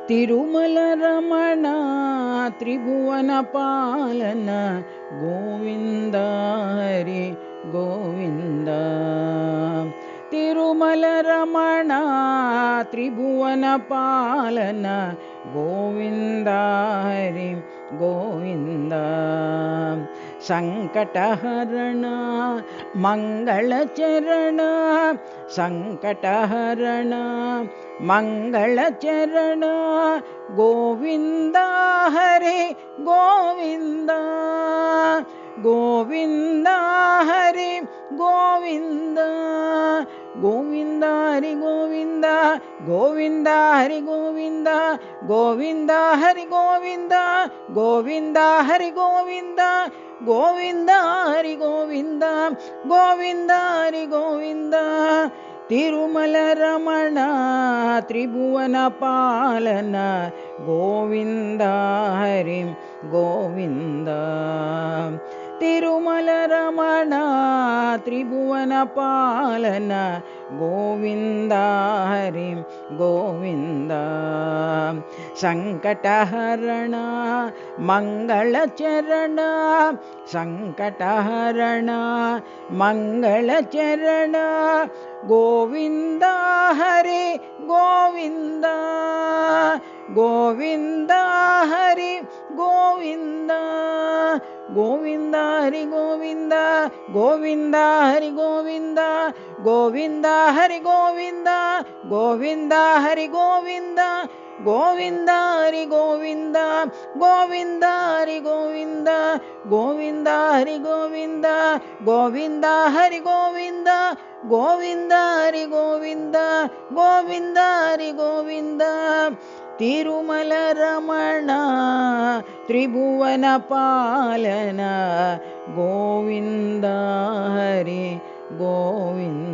Tirumala Ramana Tribhuvana ಪಾಲನ Govinda Hari Govinda. Tirumala Ramana Tribhuvana ಪಾಲನ Govinda Hari Govinda. ಸಂಕಟಹರಣ ಮಂಗಳಚರಣ ಸಂಕಟಹರಣ ಮಂಗಳಚರಣ Govinda Hari Govinda. Govinda Hari Govinda. Govinda Hari Govinda. Govinda Hari Govinda. Govinda Hari Govinda. Govinda Hari Govinda. Govinda Hari Govinda. Govinda Hari Govinda. Tirumala Ramana Tribhuvana ಪಾಲನ Govinda Hari Govinda. Tirumala Ramana Tribhuvana ಪಾಲನ Govinda Hari Govinda. ಸಂಕಟಹರಣ ಮಂಗಳಚರಣ ಸಂಕಟಹರಣ ಮಂಗಳಚರಣ Govinda Hari Govinda. Govinda Hari Govinda. Govinda Hari Govinda. Govinda Hari Govinda. Govinda Hari Govinda. Govinda Hari Govinda. Govinda Hari Govinda. Govinda Hari Govinda. Govinda Hari Govinda. Govinda Hari Govinda. Govinda Hari Govinda. Govinda Hari Govinda. Tirumala Ramana Tribhuvana ಪಾಲನ Govinda Hari Govinda.